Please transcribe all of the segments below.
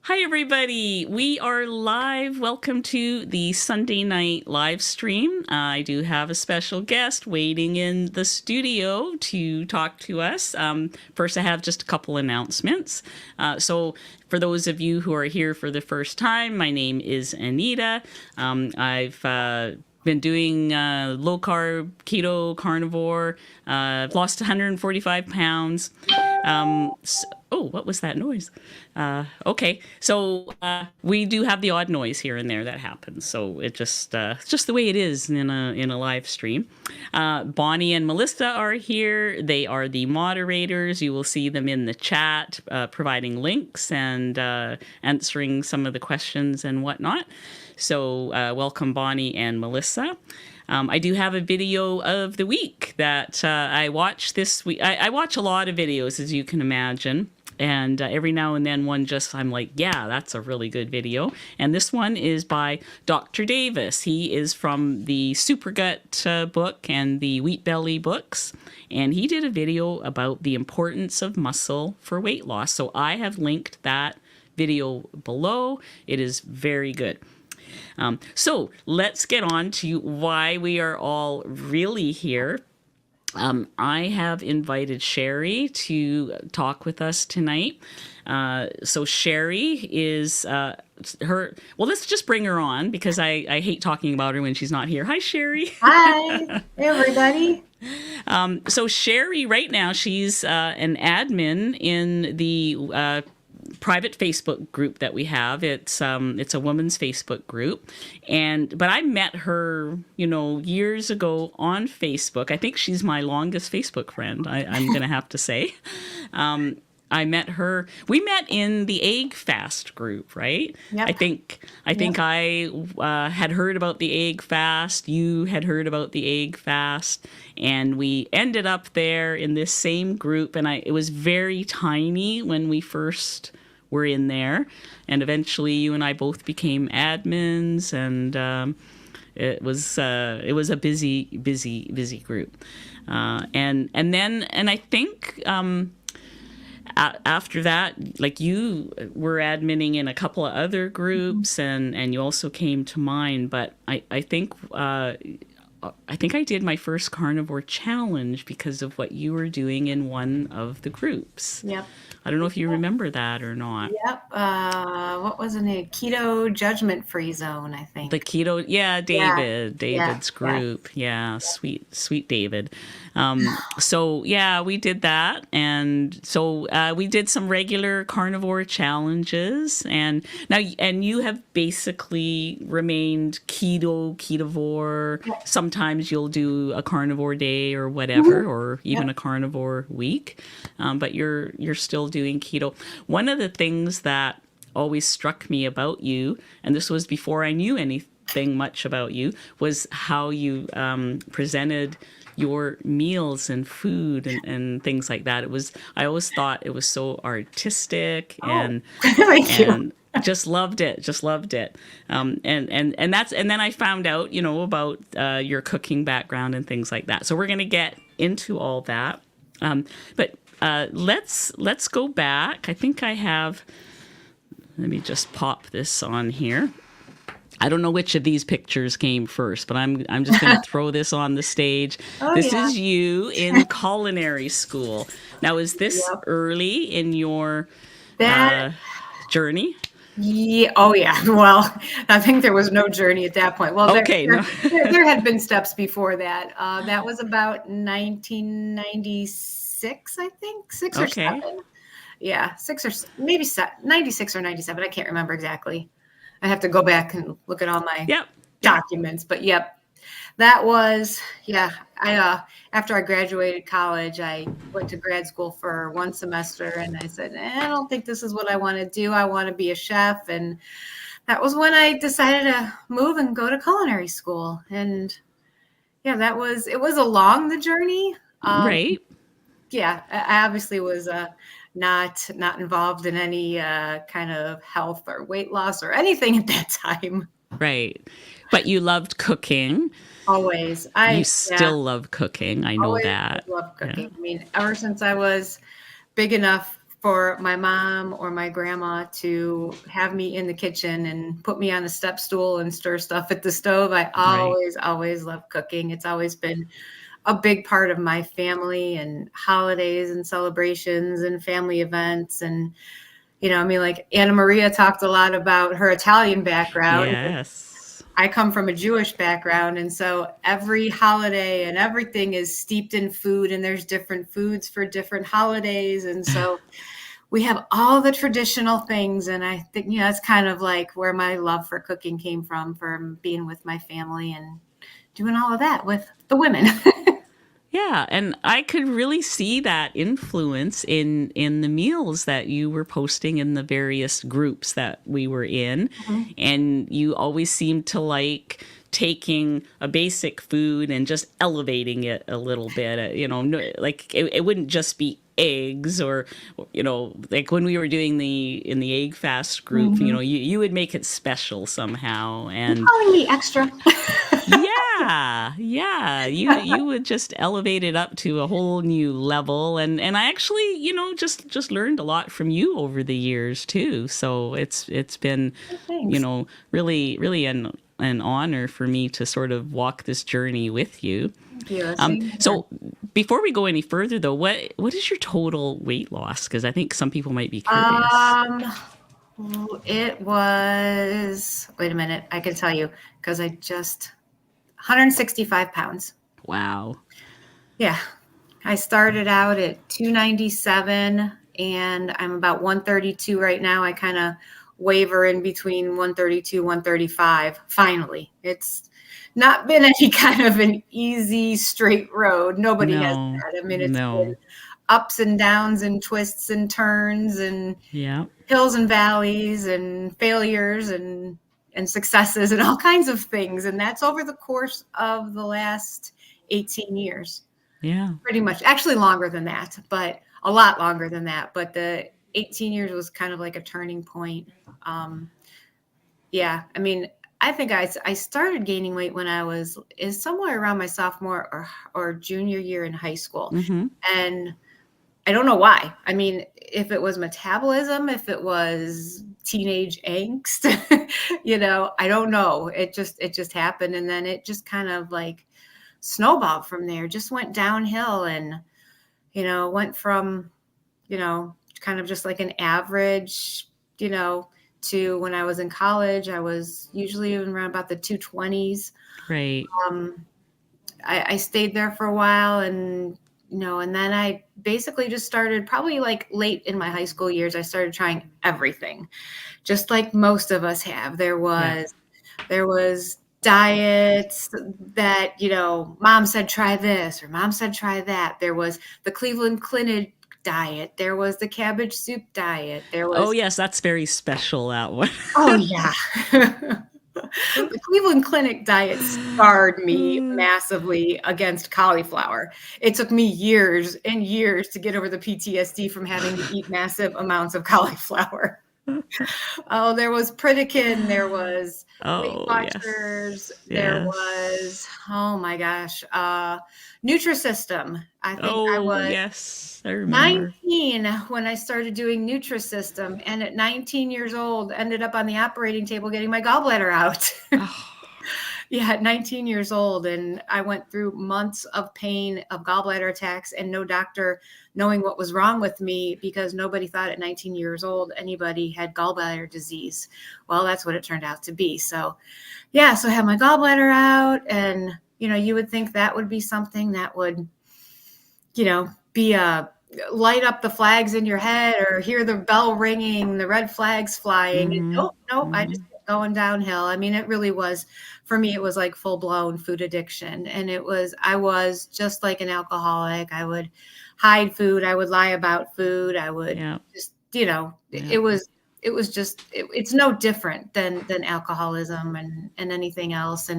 Hi, everybody. We are live. Welcome to the Sunday night live stream. I do have a special guest waiting in the studio to talk to us. First, I have just a couple announcements. So, for those of you who are here for the first time, my name is Anita. I've been doing low carb, keto, carnivore. I've lost 145 pounds. What was that noise? Okay, so we do have the odd noise here and there that happens. So it's just the way it is in a live stream. Bonnie and Melissa are here. They are the moderators. You will see them in the chat, providing links and answering some of the questions and whatnot. So welcome, Bonnie and Melissa. I do have a video of the week that I watched this week. I watch a lot of videos, as you can imagine. And every now and then I'm like, yeah, that's a really good video. And this one is by Dr. Davis. He is from the Super Gut book and the Wheat Belly books. And he did a video about the importance of muscle for weight loss. So I have linked that video below. It is very good. So let's get on to why we are all really here. I have invited Shari to talk with us tonight. So Shari is her. Well, let's just bring her on because I hate talking about her when she's not here. Hi, Shari. Hi, everybody. So Shari, right now, she's an admin in the private Facebook group that we have. It's a women's Facebook group, but I met her, years ago on Facebook. I think she's my longest Facebook friend. I'm gonna have to say. I met her. We met in the egg fast group, right? Yep. I think I had heard about the egg fast. You had heard about the egg fast, and we ended up there in this same group. And it was very tiny when we first were in there, and eventually you and I both became admins, and it was a busy group. And I think. After that, like, you were adminning in a couple of other groups, and you also came to mine. But I think I did my first carnivore challenge because of what you were doing in one of the groups. Yep. I don't know if you remember that or not. Yep. What was it? Keto Judgment Free Zone, I think. The keto, yeah, David's yeah. group. Yeah, sweet David. So yeah, we did that. And so we did some regular carnivore challenges, and you have basically remained ketovore. Yeah. Sometimes you'll do a carnivore day or whatever, or even a carnivore week. But you're still doing keto. One of the things that always struck me about you, and this was before I knew anything much about you, was how you presented your meals and food and things like that. I always thought it was so artistic and Thank you. just loved it. And then I found out, about your cooking background and things like that. So we're going to get into all that. But let's go back. I think I have. Let me just pop this on here. I don't know which of these pictures came first, but I'm just going to throw this on the stage. This is you in culinary school. Now, is this early in your journey? Yeah. Oh, yeah. Well, I think there was no journey at that point. Well, there had been steps before that. That was about 1996, I think, 6 or 7. Yeah, 6 or maybe 96 or 97. I can't remember exactly. I have to go back and look at all my documents. But that was, I after I graduated college, I went to grad school for 1 semester, and I said, I don't think this is what I want to do. I want to be a chef. And that was when I decided to move and go to culinary school. And it was along the journey. Right. Yeah, I obviously was not involved in any kind of health or weight loss or anything at that time. Right. But you loved cooking. Always. You still love cooking. I know that. Love cooking. Yeah. I mean, ever since I was big enough for my mom or my grandma to have me in the kitchen and put me on a step stool and stir stuff at the stove. I always love cooking. It's always been a big part of my family and holidays and celebrations and family events. And, I mean, like Anna Maria talked a lot about her Italian background. Yes. I come from a Jewish background, and so every holiday and everything is steeped in food, and there's different foods for different holidays. And so we have all the traditional things. And I think, it's kind of like where my love for cooking came from being with my family and doing all of that with the women. Yeah, and I could really see that influence in the meals that you were posting in the various groups that we were in. Mm-hmm. And you always seemed to like taking a basic food and just elevating it a little bit. Like it wouldn't just be eggs or, like when we were doing in the egg fast group, mm-hmm. You would make it special somehow. And you're calling me extra. Yeah. You would just elevate it up to a whole new level. And I actually, just learned a lot from you over the years too. So it's been, really, really an honor for me to sort of walk this journey with you. So before we go any further though, what is your total weight loss? Because I think some people might be curious. It was, wait a minute, I can tell you, because 165 pounds. Wow. Yeah. I started out at 297 and I'm about 132 right now. I kind of waver in between 132, 135. Finally, it's not been any kind of an easy straight road. Nobody has that. I mean, it's been ups and downs and twists and turns and hills and valleys and failures and successes and all kinds of things. And that's over the course of the last 18 years. Yeah. Pretty much. Actually longer than that, but a lot longer than that. But the 18 years was kind of like a turning point. I mean, I think I started gaining weight when I was somewhere around my sophomore or junior year in high school. Mm-hmm. And I don't know why. I mean, if it was metabolism, if it was teenage angst, I don't know. It just happened. And then it just kind of like snowballed from there, just went downhill and, went from, kind of just like an average, to when I was in college, I was usually around about the 220s. Right. I stayed there for a while and then I basically just started probably like late in my high school years. I started trying everything, just like most of us have. There was diets that, mom said, try this or mom said, try that. There was the Cleveland Clinic diet. There was the cabbage soup diet. There was. Oh yes. That's very special. That one. Oh yeah. The Cleveland Clinic diet scarred me massively against cauliflower. It took me years and years to get over the PTSD from having to eat massive amounts of cauliflower. Oh, there was Pritikin. There was Weight Watchers. Yes. There was, oh my gosh, Nutrisystem. I think I was I remember. 19 when I started doing Nutrisystem, and at 19 years old, ended up on the operating table getting my gallbladder out. Yeah, at 19 years old, and I went through months of pain of gallbladder attacks and no doctor knowing what was wrong with me because nobody thought at 19 years old anybody had gallbladder disease. Well, that's what it turned out to be. So I had my gallbladder out, and you would think that would be something that would be light up the flags in your head or hear the bell ringing, the red flags flying. Mm-hmm. And nope, mm-hmm. I just kept going downhill. I mean, it really was, for me, it was like full blown food addiction. And I was just like an alcoholic. I would hide food. I would lie about food. I would just, it was just, it's no different than alcoholism and anything else.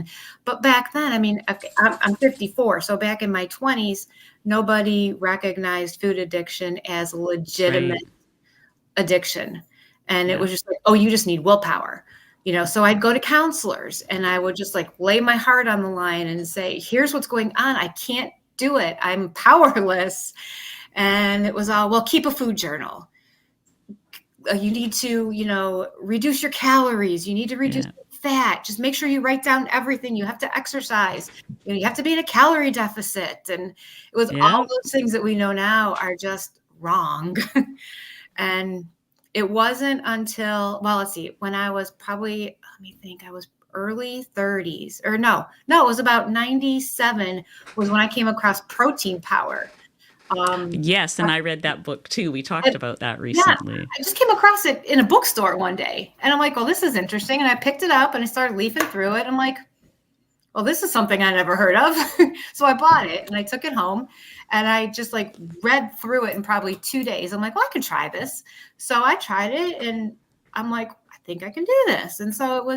But back then, I mean, I'm 54. So back in my 20s, nobody recognized food addiction as legitimate addiction. And it was just like, oh, you just need willpower. So I'd go to counselors and I would just like lay my heart on the line and say, here's what's going on. I can't do it. I'm powerless. And it was all, well, keep a food journal. you need to, reduce your calories. You need to reduce fat. Just make sure you write down everything. You have to exercise. You have to be in a calorie deficit. And it was all those things that we know now are just wrong. And it wasn't until, well, let's see, when I was probably, let me think, I was early 30s, or no, it was about 97 was when I came across Protein Power. Yes, and I read that book too. We talked about that recently. Yeah, I just came across it in a bookstore one day, and I'm like, well, this is interesting. And I picked it up and I started leafing through it. I'm like, well, this is something I never heard of. So I bought it and I took it home and I just like read through it in probably 2 days. I'm like, well, I can try this. So I tried it and I'm like, I think I can do this. And so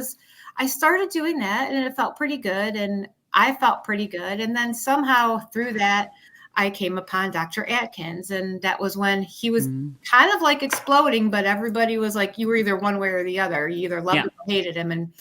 I started doing that and it felt pretty good. And I felt pretty good. And then somehow through that, I came upon Dr. Atkins, and that was when he was kind of like exploding, but everybody was like, you were either one way or the other. You either loved him or hated him, and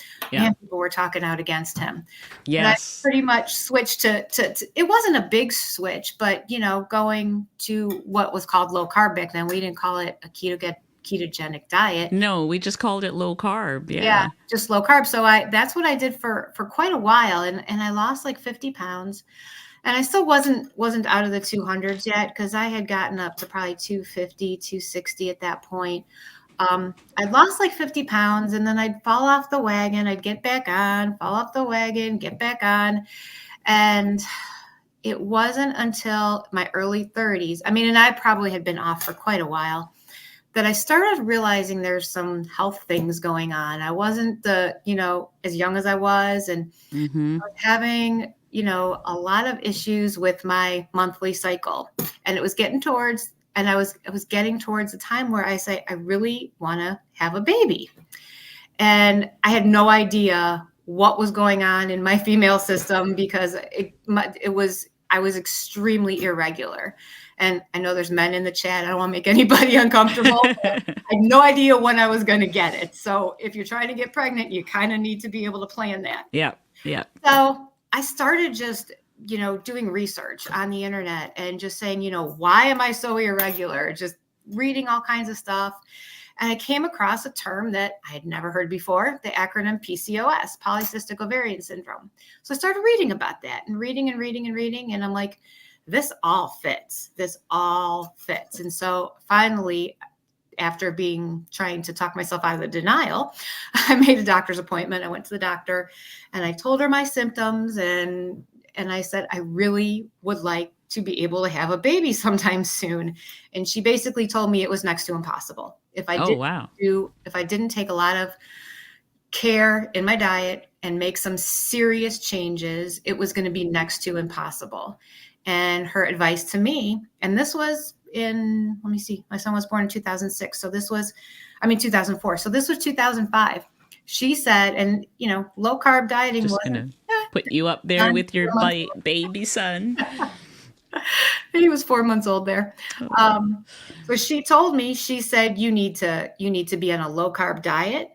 people were talking out against him. Yes. And I pretty much switched to it wasn't a big switch, but, going to what was called low carb back then. We didn't call it a ketogenic diet. No, we just called it low carb. Yeah, just low carb. So that's what I did for quite a while. And I lost like 50 pounds. And I still wasn't out of the 200s yet, because I had gotten up to probably 250, 260 at that point. I lost like 50 pounds, and then I'd fall off the wagon. I'd get back on, fall off the wagon, get back on. And it wasn't until my early 30s, and I probably had been off for quite a while, that I started realizing there's some health things going on. I wasn't as young as I was, and I was having a lot of issues with my monthly cycle, and it was getting towards, and I was getting towards the time where I say, I really want to have a baby. And I had no idea what was going on in my female system, because I was extremely irregular. And I know there's men in the chat. I don't want to make anybody uncomfortable. I had no idea when I was going to get it. So if you're trying to get pregnant, you kind of need to be able to plan that. Yeah. So I started just, doing research on the internet and just saying, why am I so irregular? Just reading all kinds of stuff. And I came across a term that I had never heard before, the acronym PCOS, polycystic ovarian syndrome. So I started reading about that and reading. And I'm like, this all fits. And so finally, after trying to talk myself out of the denial, I made a doctor's appointment. I went to the doctor and I told her my symptoms, and I said, I really would like to be able to have a baby sometime soon. And she basically told me it was next to impossible. If I didn't take a lot of care in my diet and make some serious changes, it was going to be next to impossible. And her advice to me, and this was in, let me see, my son was born in 2006. So this was, 2004. So this was 2005. She said, and low carb dieting was going to put you up there with your baby son. He was 4 months old there. So she told me, she said, you need to be on a low carb diet.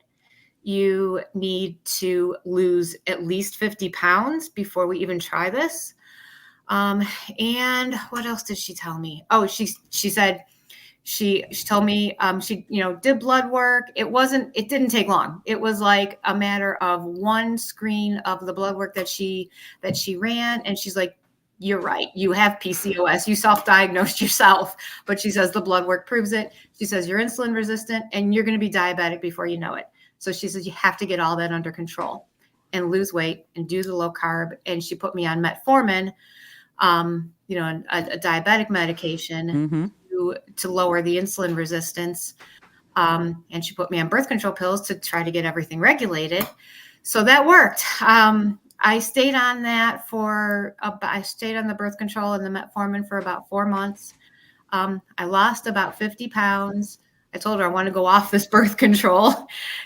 You need to lose at least 50 pounds before we even try this. And what else did she tell me? Oh, she said, she told me, she, did blood work. It didn't take long. It was like a matter of one screen of the blood work that she ran. And she's like, you're right. You have PCOS. You self-diagnosed yourself. But she says the blood work proves it. She says you're insulin resistant and you're going to be diabetic before you know it. So she says you have to get all that under control and lose weight and do the low carb. And she put me on metformin, a diabetic medication to lower the insulin resistance. And she put me on birth control pills to try to get everything regulated. So that worked. I stayed on that I stayed on the birth control and the metformin for about 4 months. I lost about 50 pounds. I told her I want to go off this birth control.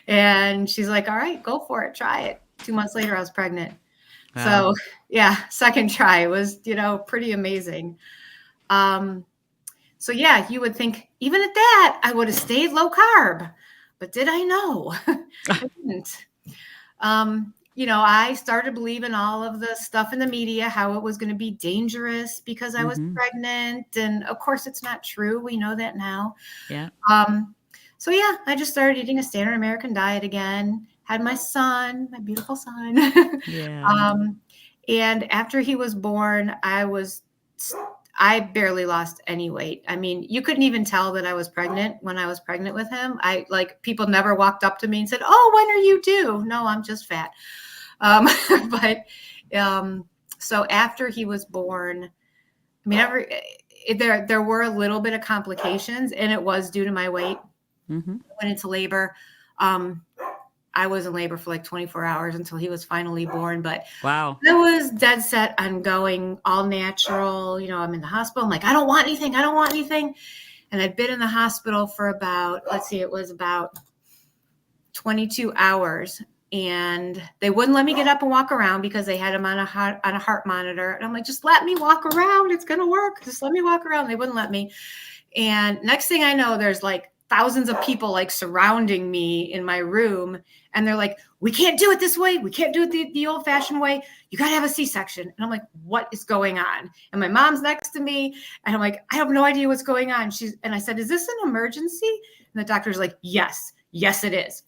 And she's like, all right, go for it. Try it. 2 months later, I was pregnant. Wow. So yeah, second try was, pretty amazing. So yeah, you would think even at that, I would have stayed low carb, but did I know? I didn't. I started believing all of the stuff in the media, how it was going to be dangerous because I was pregnant. And of course it's not true. We know that now. Yeah. So yeah, I just started eating a standard American diet again, had my son, my beautiful son. Yeah. And after he was born, I barely lost any weight. I mean, you couldn't even tell that I was pregnant when I was pregnant with him. People never walked up to me and said, "Oh, when are you due?" No, I'm just fat. But so after he was born, I mean, there were a little bit of complications, and it was due to my weight. Mm-hmm. I went into labor. I was in labor for like 24 hours until he was finally born. But wow, I was dead set on going all natural. You know, I'm in the hospital. I'm like, I don't want anything. I don't want anything. And I'd been in the hospital for about, it was about 22 hours. And they wouldn't let me get up and walk around because they had him on a heart monitor. And I'm like, just let me walk around. It's going to work. Just let me walk around. They wouldn't let me. And next thing I know, there's like thousands of people like surrounding me in my room. And they're like, we can't do it this way. We can't do it the old fashioned way. You got to have a C-section. And I'm like, what is going on? And my mom's next to me. And I'm like, I have no idea what's going on. And I said, is this an emergency? And the doctor's like, yes, it is.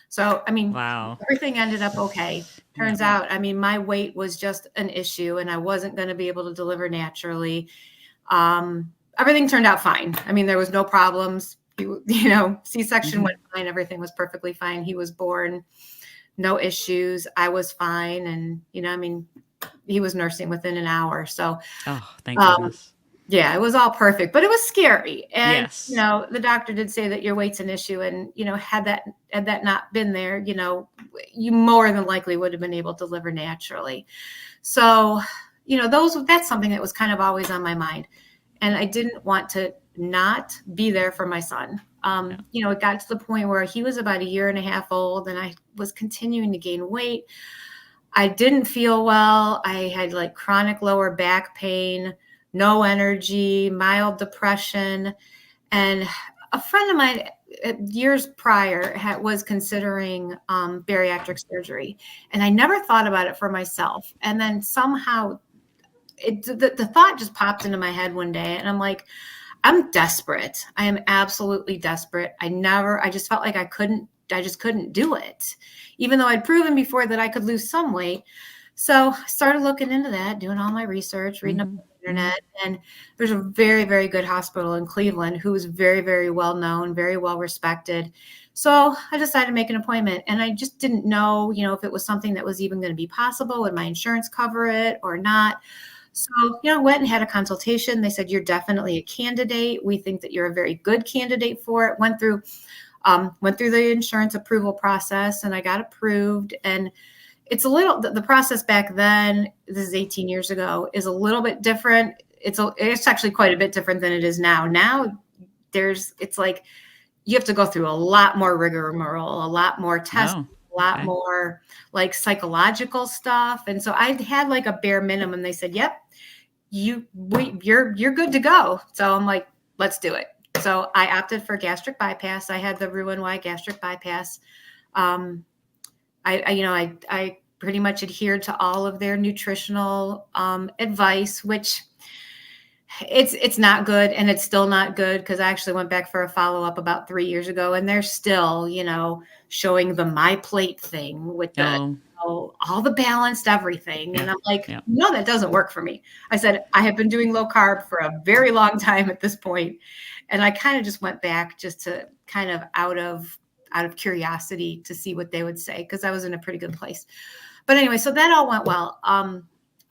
So, I mean, wow. Everything ended up okay. Turns out, I mean, my weight was just an issue and I wasn't going to be able to deliver naturally. Everything turned out fine. I mean, there was no problems. C-section went fine. Everything was perfectly fine. He was born, no issues. I was fine. And, he was nursing within an hour. So, thank goodness. Yeah, it was all perfect, but it was scary. And, yes. The doctor did say that your weight's an issue. And, had that not been there, you more than likely would have been able to deliver naturally. So, that's something that was kind of always on my mind. And I didn't want to not be there for my son. It got to the point where he was about 1.5 years old and I was continuing to gain weight. I didn't feel well. I had like chronic lower back pain, no energy, mild depression. And a friend of mine years prior was considering bariatric surgery. And I never thought about it for myself. And then somehow the thought just popped into my head one day. And I'm like, I'm desperate. I am absolutely desperate. I just felt like I just couldn't do it, even though I'd proven before that I could lose some weight. So I started looking into that, doing all my research, reading up on the internet. And there's a very, very good hospital in Cleveland who is very, very well known, very well respected. So I decided to make an appointment, and I just didn't know, if it was something that was even going to be possible. Would my insurance cover it or not? So, went and had a consultation. They said, you're definitely a candidate. We think that you're a very good candidate for it. Went through the insurance approval process, and I got approved. And it's the process back then, this is 18 years ago, is a little bit different. It's actually quite a bit different than it is now. Now it's like you have to go through a lot more rigmarole, a lot more testing, a lot more like psychological stuff. And so I had like a bare minimum. They said, yep, you're good to go. So I'm like, let's do it. So I opted for gastric bypass. I had the Roux-en-Y gastric bypass. I pretty much adhered to all of their nutritional advice, which it's not good. And it's still not good because I actually went back for a follow-up about 3 years ago, and they're still, showing the My Plate thing with all the balanced everything. Yeah. And I'm like, no, that doesn't work for me. I said, I have been doing low carb for a very long time at this point. And I kind of just went back just to kind of out of curiosity to see what they would say, because I was in a pretty good place. But anyway, so that all went well.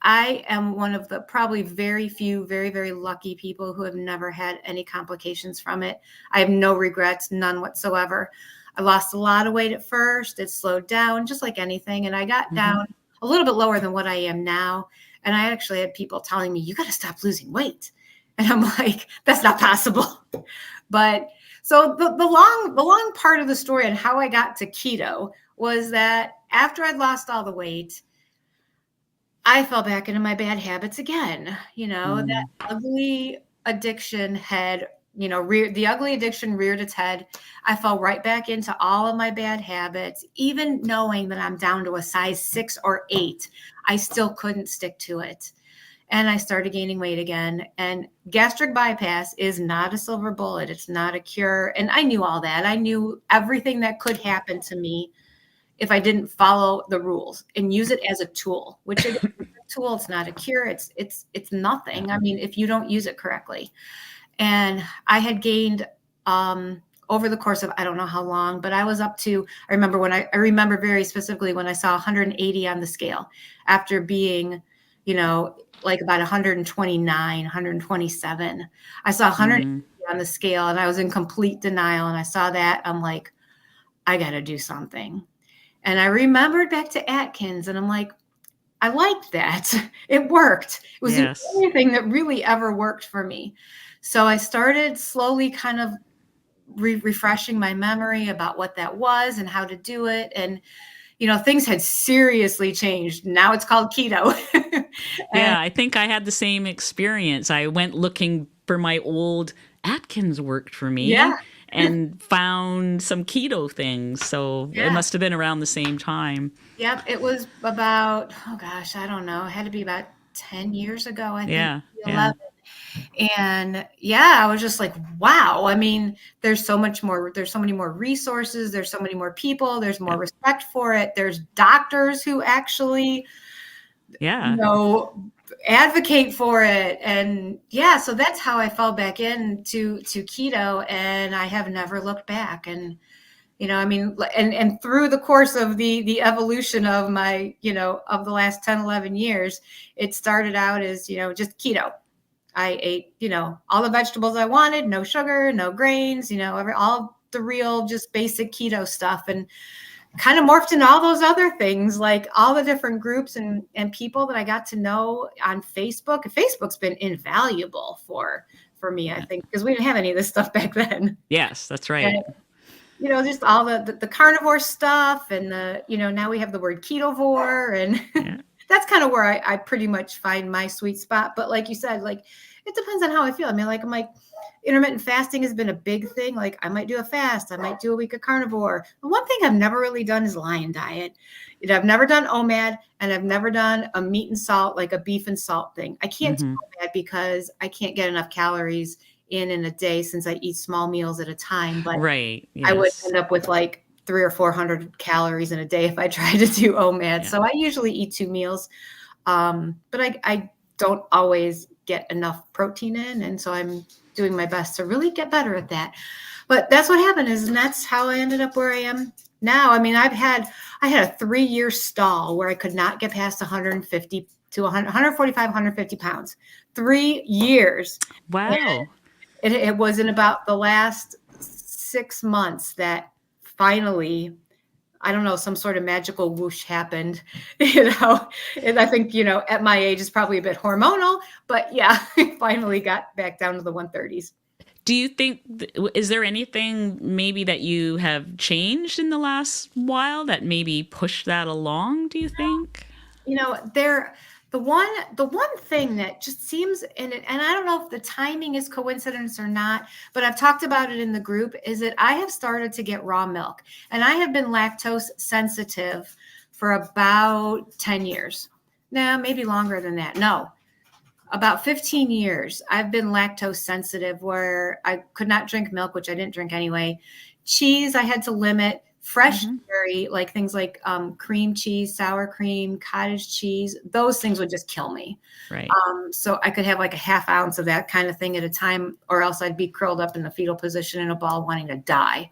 I am one of the probably very few, very, very lucky people who have never had any complications from it. I have no regrets, none whatsoever. I lost a lot of weight at first. It slowed down just like anything. And I got down a little bit lower than what I am now. And I actually had people telling me, you got to stop losing weight. And I'm like, that's not possible. But so the long part of the story and how I got to keto was that after I'd lost all the weight, I fell back into my bad habits again. That ugly addiction the ugly addiction reared its head. I fell right back into all of my bad habits, even knowing that I'm down to a size 6 or 8. I still couldn't stick to it. and I started gaining weight again. And gastric bypass is not a silver bullet. It's not a cure. And I knew all that. I knew everything that could happen to me if I didn't follow the rules and use it as a tool, which it is a tool. It's not a cure. It's nothing. I mean, if you don't use it correctly. And I had gained over the course of, I don't know how long, but I was up to, I remember very specifically when I saw 180 on the scale after being, like about 129, 127. I saw 180 on the scale and I was in complete denial. And I saw that. I'm like, I got to do something. And I remembered back to Atkins and I'm like, I liked that. It worked. It was the only thing that really ever worked for me. So I started slowly kind of refreshing my memory about what that was and how to do it. And, things had seriously changed. Now it's called keto. Yeah, I think I had the same experience. I went looking for my old Atkins worked for me. Yeah. And found some keto things. So it must have been around the same time. Yep. It was about, I don't know. It had to be about 10 years ago, I think. 11. And I was just like, wow. I mean, there's so many more resources. There's so many more people. There's more respect for it. There's doctors who actually, advocate for it. And so that's how I fell back into keto, and I have never looked back. And, and through the course of the evolution of my, of the last 10, 11 years, it started out as, just keto. I ate, all the vegetables I wanted, no sugar, no grains, all the real, just basic keto stuff. And kind of morphed into all those other things, like all the different groups and people that I got to know on Facebook. Facebook's been invaluable for me, I think, because we didn't have any of this stuff back then. Yes, that's right. And, just all the carnivore stuff and now we have the word ketovore, and that's kind of where I pretty much find my sweet spot. But like you said, like, it depends on how I feel. I mean, like, I'm like, intermittent fasting has been a big thing. Like, I might do a fast. I might do a week of carnivore. But one thing I've never really done is lion diet. I've never done OMAD, and I've never done a meat and salt, like a beef and salt thing. I can't do OMAD because I can't get enough calories in a day since I eat small meals at a time. But I would end up with like 300 or 400 calories in a day if I tried to do OMAD. So I usually eat 2 meals. But I don't always get enough protein in. And so I'm doing my best to really get better at that. But that's what happened and that's how I ended up where I am now. I mean, I had a 3-year stall where I could not get past 150 to 145, 150 pounds. 3 years. Wow. And it was in about the last 6 months that finally, I don't know, some sort of magical whoosh happened, and I think, at my age it's probably a bit hormonal, but I finally got back down to the 130s. Do you think, is there anything maybe that you have changed in the last while that maybe pushed that along, do you think? The one thing that just seems, and I don't know if the timing is coincidence or not, but I've talked about it in the group, is that I have started to get raw milk, and I have been lactose sensitive for about 10 years. No, maybe longer than that. No, about 15 years. I've been lactose sensitive where I could not drink milk, which I didn't drink anyway. Cheese, I had to limit. Fresh dairy, like things like cream cheese, sour cream, cottage cheese, those things would just kill me. Right. So I could have like a half ounce of that kind of thing at a time, or else I'd be curled up in the fetal position in a ball wanting to die.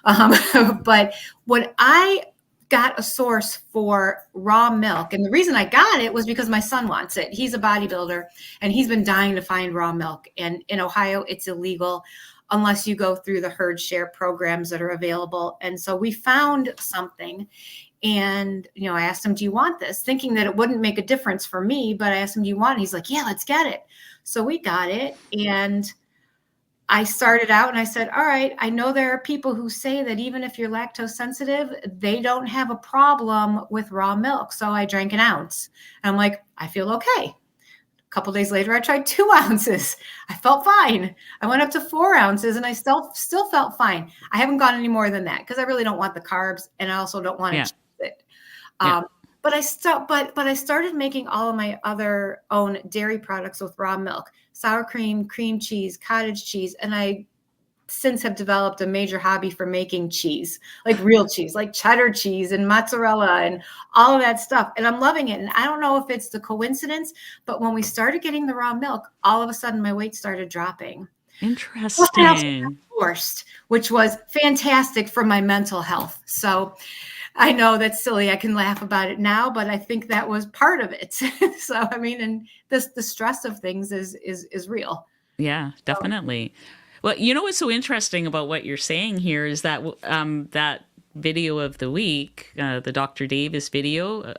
But when I got a source for raw milk, and the reason I got it was because my son wants it. He's a bodybuilder, and he's been dying to find raw milk. And in Ohio, it's illegal unless you go through the herd share programs that are available. And so we found something, and, I asked him, do you want this? Thinking that it wouldn't make a difference for me, but I asked him, do you want it? He's like, yeah, let's get it. So we got it. And I started out and I said, all right, I know there are people who say that even if you're lactose sensitive, they don't have a problem with raw milk. So I drank an ounce. And I'm like, I feel okay. A couple days later, I tried 2 ounces. I felt fine. I went up to 4 ounces and I still felt fine. I haven't gone any more than that because I really don't want the carbs, and I also don't want to cheat it. But I started making all of my other own dairy products with raw milk, sour cream, cream cheese, cottage cheese, and I since have developed a major hobby for making cheese, like real cheese, like cheddar cheese and mozzarella and all of that stuff. And I'm loving it. And I don't know if it's the coincidence, but when we started getting the raw milk, all of a sudden my weight started dropping. Interesting. Forced, which was fantastic for my mental health. So I know that's silly. I can laugh about it now, but I think that was part of it. So, I mean, and the stress of things is real. Yeah, definitely. Well, you know what's so interesting about what you're saying here is that that video of the week, the Dr. Davis video,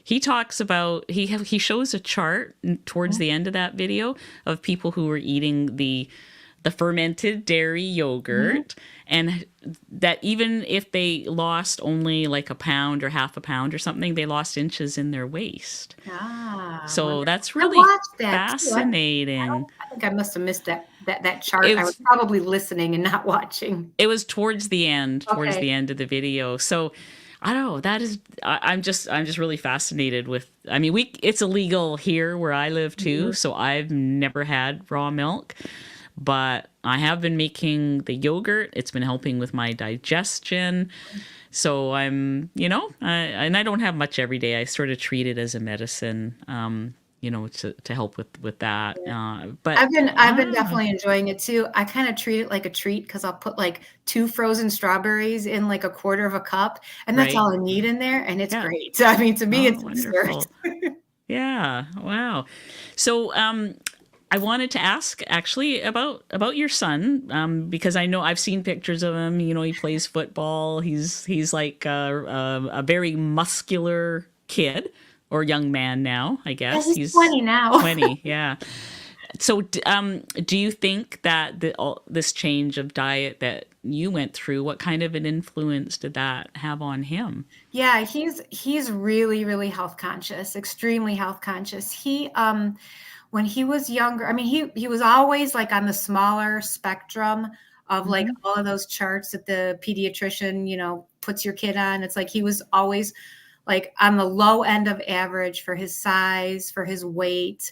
he talks about he shows a chart towards the end of that video of people who were eating the fermented dairy yogurt, and that even if they lost only like a pound or half a pound or something, they lost inches in their waist. So that's really fascinating. I think I must have missed that chart. I was probably listening and not watching. It was towards the end of the video. So I don't know. That is, I'm just really fascinated with. I mean, it's illegal here where I live too, so I've never had raw milk. But I have been making the yogurt. It's been helping with my digestion. So I'm, and I don't have much every day. I sort of treat it as a medicine, to help with that. But I've been definitely enjoying it too. I kind of treat it like a treat because I'll put like 2 frozen strawberries in like a quarter of a cup, and that's all I need in there, and it's great. So, I mean, to me, it's wonderful. Yeah. Wow. So, I wanted to ask actually about your son, because I know I've seen pictures of him. He plays football. He's like a very muscular kid or young man now, I guess. Yeah, he's 20 now. 20, yeah. So do you think that this change of diet that you went through, what kind of an influence did that have on him? Yeah, he's really, really health conscious, extremely health conscious. When he was younger, I mean, he was always like on the smaller spectrum of like all of those charts that the pediatrician, puts your kid on. It's like he was always like on the low end of average for his size, for his weight,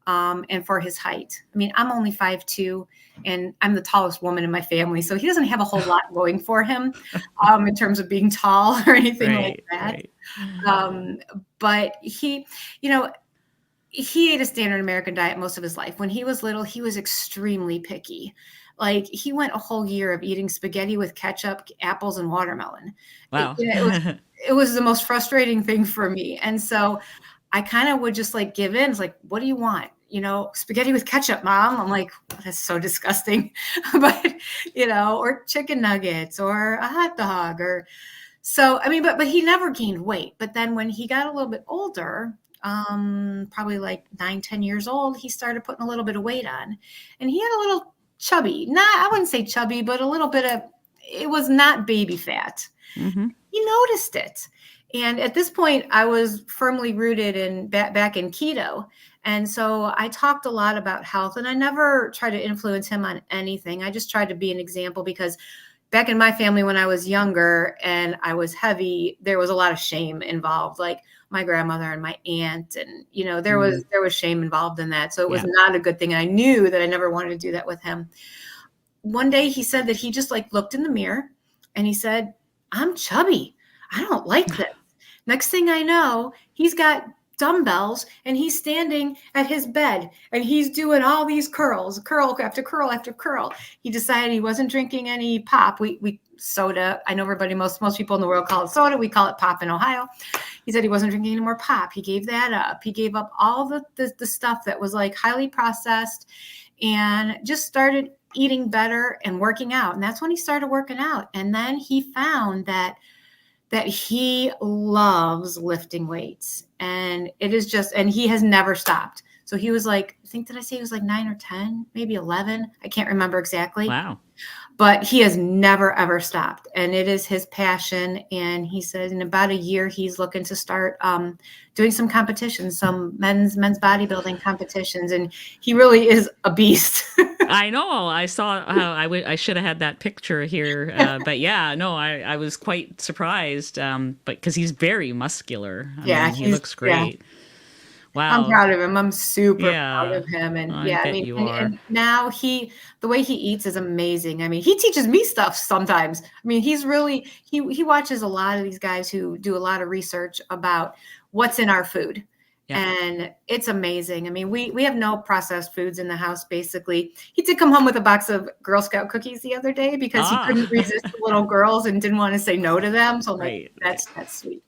and for his height. I mean, I'm only 5'2", and I'm the tallest woman in my family, so he doesn't have a whole lot going for him in terms of being tall or anything like that. Right. But he ate a standard American diet most of his life. When he was little, he was extremely picky. Like he went a whole year of eating spaghetti with ketchup, apples, and watermelon. Wow. It was the most frustrating thing for me. And so I kind of would just like give in. It's like, what do you want? Spaghetti with ketchup, Mom. I'm like, that's so disgusting. But, or chicken nuggets or a hot dog so, I mean, but he never gained weight. But then when he got a little bit older, probably like 9-10 years old, he started putting a little bit of weight on, and he had a little chubby, I wouldn't say chubby, but a little bit of, it was not baby fat. He noticed it. And at this point I was firmly rooted back in keto. And so I talked a lot about health, and I never tried to influence him on anything. I just tried to be an example, because back in my family, when I was younger and I was heavy, there was a lot of shame involved. Like my grandmother and my aunt, and there was shame involved in that. So it was not a good thing. And I knew that I never wanted to do that with him. One day he said that he just like looked in the mirror and he said, "I'm chubby. I don't like this." Next thing I know, he's got dumbbells and he's standing at his bed and he's doing all these curl after curl after curl. He decided he wasn't drinking any pop. We soda. I know most people in the world call it soda. We call it pop in Ohio. He said he wasn't drinking any more pop. He gave that up. He gave up all the stuff that was like highly processed, and just started eating better and working out. And that's when he started working out. And then he found that he loves lifting weights, and it is just, and he has never stopped. So he was like, did I say he was like 9 or 10, maybe 11? I can't remember exactly. Wow. But he has never, ever stopped. And it is his passion. And he said in about a year, he's looking to start doing some competitions, some men's bodybuilding competitions. And he really is a beast. I know. I saw how I should have had that picture here. But yeah, no, I was quite surprised. But because he's very muscular. I mean, he looks great. I'm Wow. proud of him. I'm super proud Yeah. of him. And I bet you are. and now the way he eats is amazing. I mean, he teaches me stuff sometimes. I mean, he watches a lot of these guys who do a lot of research about what's in our food. Yeah. And it's amazing. I mean, we have no processed foods in the house, basically. He did come home with a box of Girl Scout cookies the other day because he couldn't resist the little girls and didn't want to say no to them. So I'm like, that's sweet.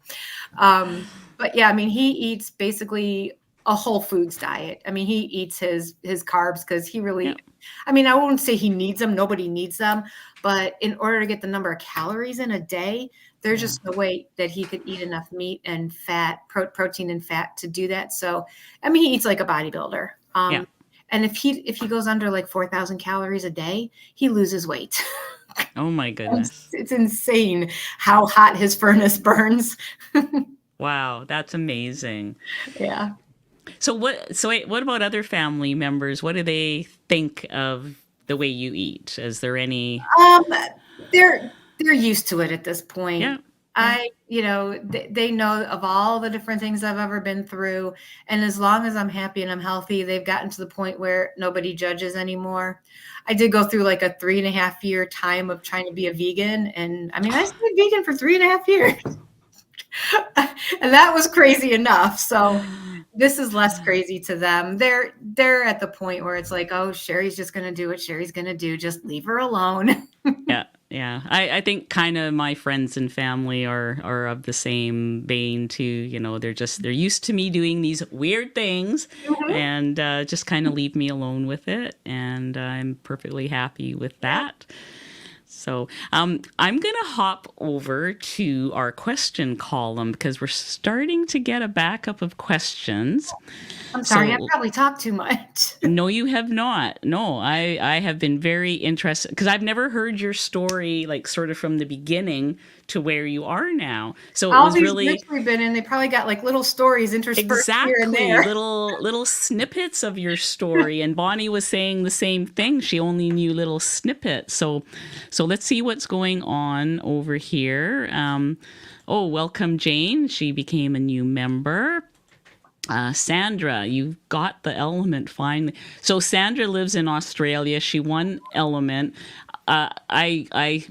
But yeah, I mean, he eats basically a whole foods diet. I mean, he eats his carbs because he really, I mean, I won't say he needs them. Nobody needs them. But in order to get the number of calories in a day, there's just no way that he could eat enough meat and fat, protein and fat to do that. So, I mean, he eats like a bodybuilder. And if he goes under like 4,000 calories a day, he loses weight. Oh my goodness. It's insane how hot his furnace burns. Wow, that's amazing. Yeah. So what about other family members? What do they think of the way you eat? Is there any they're used to it at this point. Yeah. They know of all the different things I've ever been through. And as long as I'm happy and I'm healthy, they've gotten to the point where nobody judges anymore. I did go through like a 3.5 year time of trying to be a vegan. And I mean, I stayed vegan for 3.5 years. And that was crazy enough. So this is less crazy to them. They're at the point where it's like, oh, Shari's just going to do what Shari's going to do. Just leave her alone. Yeah. I think kind of my friends and family are of the same vein too. You know, they're used to me doing these weird things and just kind of leave me alone with it. And I'm perfectly happy with that. So I'm going to hop over to our question column because we're starting to get a backup of questions. I'm sorry, I probably talked too much. No, you have not. No, I have been very interested because I've never heard your story like sort of from the beginning to where you are now. So all it was these really groups we've been in, they probably got like little stories interspersed here and there. Little snippets of your story. And Bonnie was saying the same thing. She only knew little snippets. So let's see what's going on over here. Welcome Jane. She became a new member. Sandra, you got the element finally. So Sandra lives in Australia. She won element. I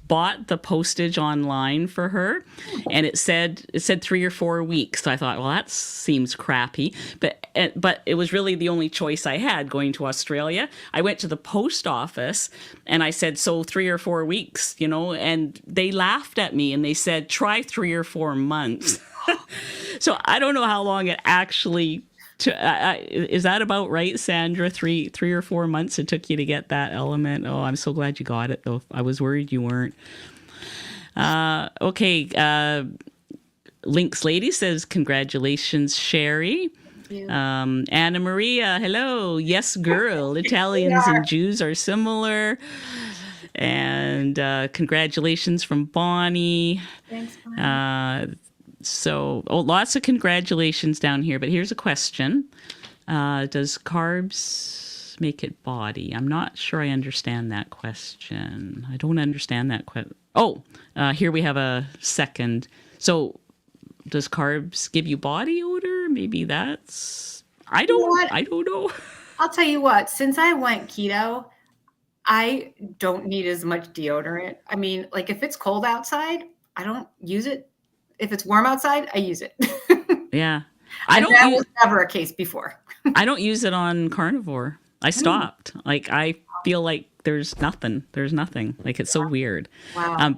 bought the postage online for her, and it said 3 or 4 weeks. So I thought, well, that seems crappy. But it was really the only choice I had going to Australia. I went to the post office and I said, so 3 or 4 weeks, and they laughed at me and they said, try 3 or 4 months. So I don't know how long it actually is that about right, Sandra? 3 or 4 months it took you to get that element. Oh, I'm so glad you got it, though. I was worried you weren't. Okay. Lynx Lady says, congratulations, Shari. Anna Maria, hello. Yes, girl. Italians and Jews are similar. And congratulations from Bonnie. Thanks, Bonnie. Lots of congratulations down here, but here's a question. Does carbs make it body? I'm not sure I understand that question. I don't understand that question. Here we have a second. So does carbs give you body odor? Maybe that's... I don't know. I'll tell you what, since I went keto, I don't need as much deodorant. I mean, like if it's cold outside, I don't use it. If it's warm outside, I use it. Yeah. That was never a case before. I don't use it on carnivore. I stopped. Like, I feel like there's nothing. Like, it's so weird. Wow.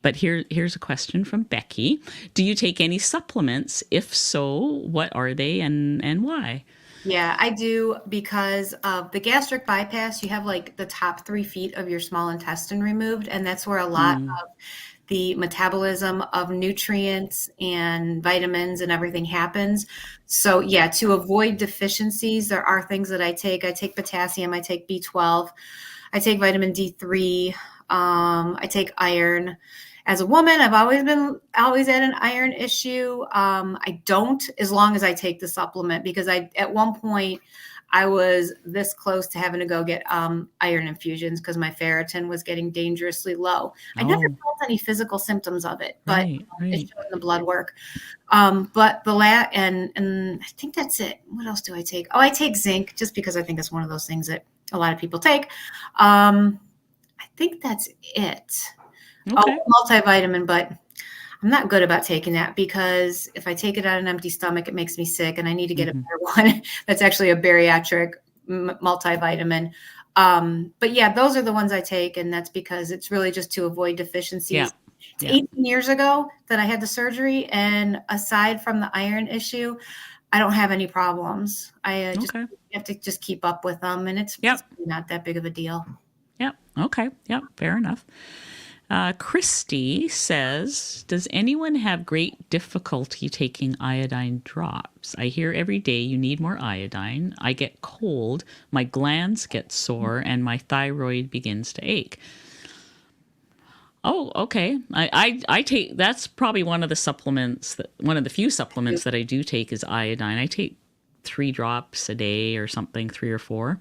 But here's a question from Becky. Do you take any supplements? If so, what are they and why? Yeah, I do, because of the gastric bypass. You have like the top 3 feet of your small intestine removed. And that's where a lot of the metabolism of nutrients and vitamins and everything happens. So yeah, to avoid deficiencies, there are things that I take. I take potassium, I take B12, I take vitamin D3, I take iron. As a woman, I've always had an iron issue. I don't, as long as I take the supplement, because at one point I was this close to having to go get iron infusions because my ferritin was getting dangerously low. I never felt any physical symptoms of it, but it showed in the blood work. But and I think that's it. What else do I take? Oh, I take zinc just because I think it's one of those things that a lot of people take. I think that's it. Okay. Oh, multivitamin, but I'm not good about taking that because if I take it on an empty stomach, it makes me sick, and I need to get a better one. That's actually a bariatric multivitamin. But yeah, those are the ones I take, and that's because it's really just to avoid deficiencies. Yeah. It's 18 years ago that I had the surgery, and aside from the iron issue, I don't have any problems. I just have to just keep up with them, and it's not that big of a deal. Yep. Okay. Yep. Fair enough. Christy says, does anyone have great difficulty taking iodine drops? I hear every day you need more iodine. I get cold, my glands get sore, and my thyroid begins to ache. Oh, okay. I take, that's probably one of the few supplements that I do take is iodine. I take 3 drops a day or something, 3 or 4.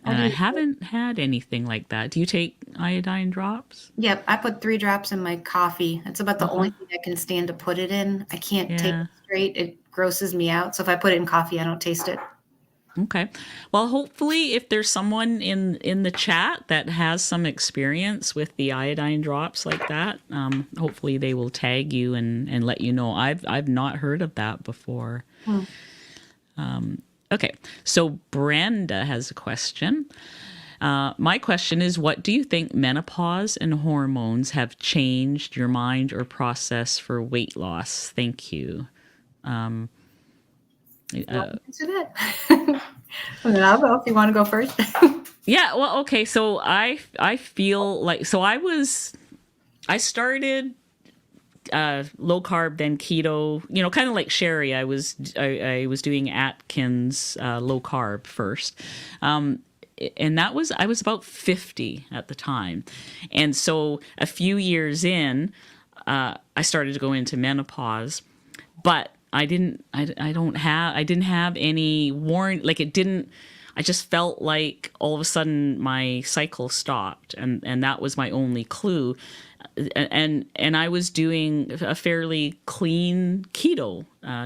And I haven't had anything like that. Do you take iodine drops? Yep. I put 3 drops in my coffee. That's about the only thing I can stand to put it in. I can't take it straight. It grosses me out. So if I put it in coffee, I don't taste it. Okay. Well, hopefully if there's someone in the chat that has some experience with the iodine drops like that, hopefully they will tag you and let you know. I've not heard of that before. Okay, so Brenda has a question. My question is, what do you think menopause and hormones have changed your mind or process for weight loss? Thank you. Answer that. And then I'll go if you want to go first. Yeah, well, okay, so I feel like, so I started low carb, then keto, kind of like Shari. I was doing Atkins low carb first. And I was about 50 at the time. And so a few years in, I started to go into menopause, but I didn't have any warning, like I just felt like all of a sudden my cycle stopped, and that was my only clue. And I was doing a fairly clean keto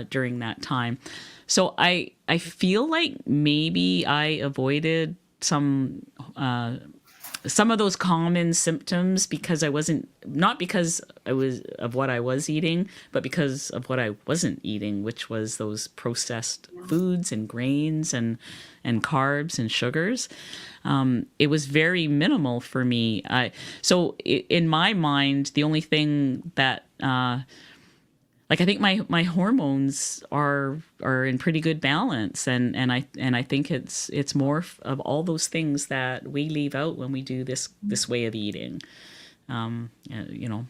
during that time. So I feel like maybe I avoided some of those common symptoms because not because I was of what I was eating, but because of what I wasn't eating, which was those processed foods and grains and carbs and sugars. It was very minimal for me. So in my mind, the only thing that, I think my hormones are in pretty good balance, and I think it's more of all those things that we leave out when we do this way of eating.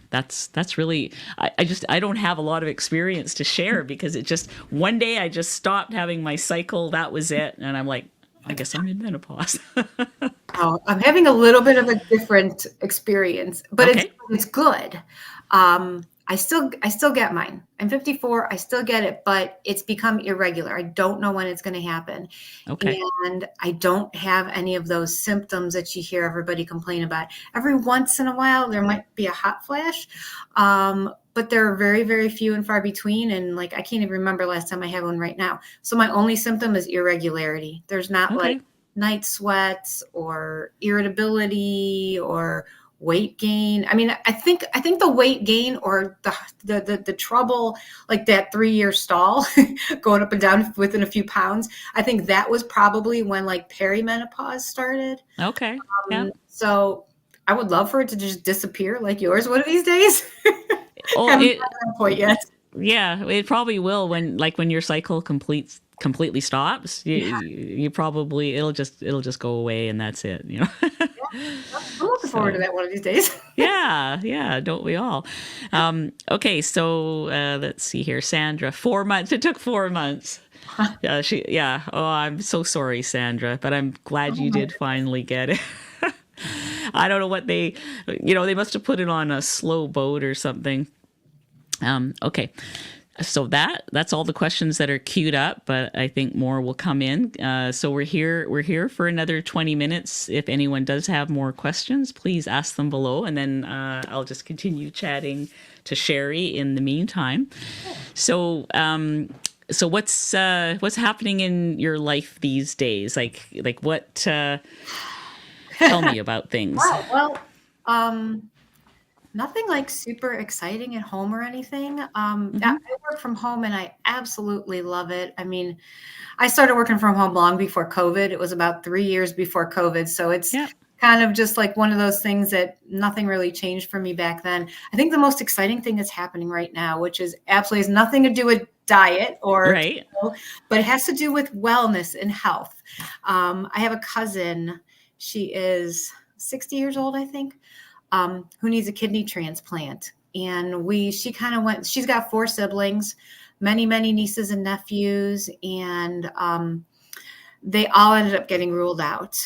That's really, I don't have a lot of experience to share because one day I just stopped having my cycle. That was it. And I'm like, I guess I'm in menopause. I'm having a little bit of a different experience, but it's good. I still get mine. I'm 54. I still get it, but it's become irregular. I don't know when it's going to happen. Okay. And I don't have any of those symptoms that you hear everybody complain about. Every once in a while, there might be a hot flash, but they're very, very few and far between. And I can't even remember last time I had one right now. So my only symptom is irregularity. There's not night sweats or irritability or weight gain. I mean, I think the weight gain or the trouble, like that 3-year stall going up and down within a few pounds, I think that was probably when perimenopause started. Okay. So I would love for it to just disappear like yours one of these days. Yeah, it probably will when your cycle completely stops. You probably it'll just go away and that's it. I'm looking forward to that one of these days. Yeah, don't we all? Okay, so let's see here. Sandra, 4 months. It took 4 months. Oh, I'm so sorry, Sandra, but I'm glad you did finally get it. I don't know what they must have put it on a slow boat or something. Okay. So that's all the questions that are queued up, but I think more will come in. So we're here for another 20 minutes. If anyone does have more questions, please ask them below, and then I'll just continue chatting to Shari in the meantime. So so what's happening in your life these days? Like what? Tell me about things. Wow. Well, nothing like super exciting at home or anything. I work from home and I absolutely love it. I mean, I started working from home long before COVID. It was about 3 years before COVID. So it's kind of just like one of those things that nothing really changed for me back then. I think the most exciting thing that's happening right now, which is absolutely has nothing to do with diet or, but it has to do with wellness and health. I have a cousin. She is 60 years old, I think. Who needs a kidney transplant. And she's got 4 siblings, many nieces and nephews, and they all ended up getting ruled out.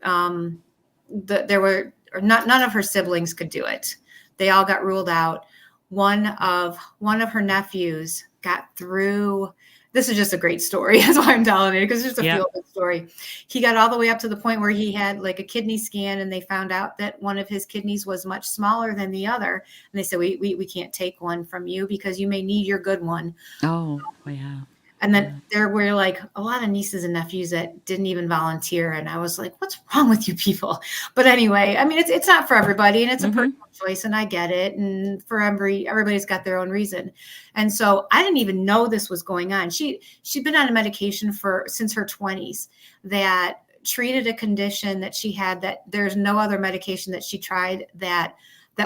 None of her siblings could do it. They all got ruled out. One of her nephews got through. This is just a great story. That's why I'm telling it, because it's just a feel-good story. He got all the way up to the point where he had like a kidney scan, and they found out that one of his kidneys was much smaller than the other. And they said, we can't take one from you because you may need your good one. Oh, yeah. And then there were like a lot of nieces and nephews that didn't even volunteer. And I was like, what's wrong with you people? But anyway, I mean, it's not for everybody, and it's a personal choice, and I get it. And for everybody's got their own reason. And so I didn't even know this was going on. She'd been on a medication since her 20s that treated a condition that she had, that there's no other medication that she tried that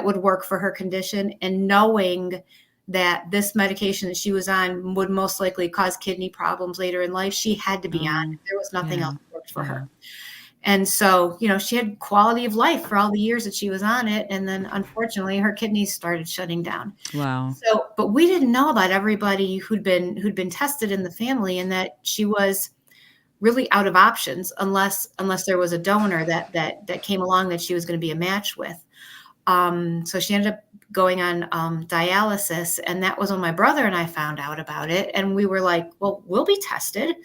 would work for her condition. And knowing that this medication that she was on would most likely cause kidney problems later in life, she had to be on it. There was nothing else that worked for her. And so, she had quality of life for all the years that she was on it. And then unfortunately her kidneys started shutting down. Wow. So, but we didn't know about everybody who'd been tested in the family, and that she was really out of options unless there was a donor that came along that she was going to be a match with. So she ended up going on dialysis, and that was when my brother and I found out about it, and we were like, well, we'll be tested.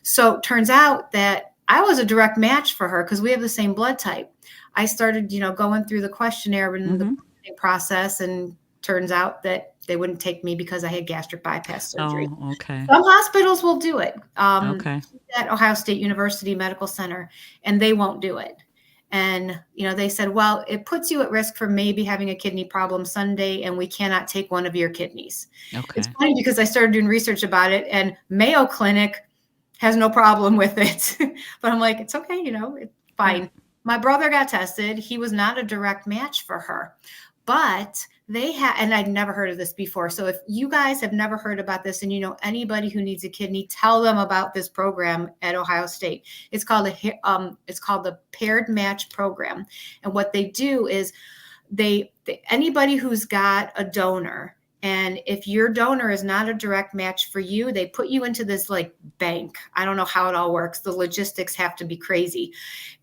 So it turns out that I was a direct match for her because we have the same blood type. I started, going through the questionnaire and the process, and turns out that they wouldn't take me because I had gastric bypass surgery. Oh, okay. Some hospitals will do it. At Ohio State University Medical Center, and they won't do it. And, they said, well, it puts you at risk for maybe having a kidney problem someday, and we cannot take one of your kidneys. Okay. It's funny because I started doing research about it, and Mayo Clinic has no problem with it. But I'm like, it's okay, it's fine. Yeah. My brother got tested. He was not a direct match for her. But they had, and I'd never heard of this before. So if you guys have never heard about this, and anybody who needs a kidney, tell them about this program at Ohio State. It's called the Paired Match Program. And what they do is anybody who's got a donor, and if your donor is not a direct match for you, they put you into this like bank. I don't know how it all works. The logistics have to be crazy.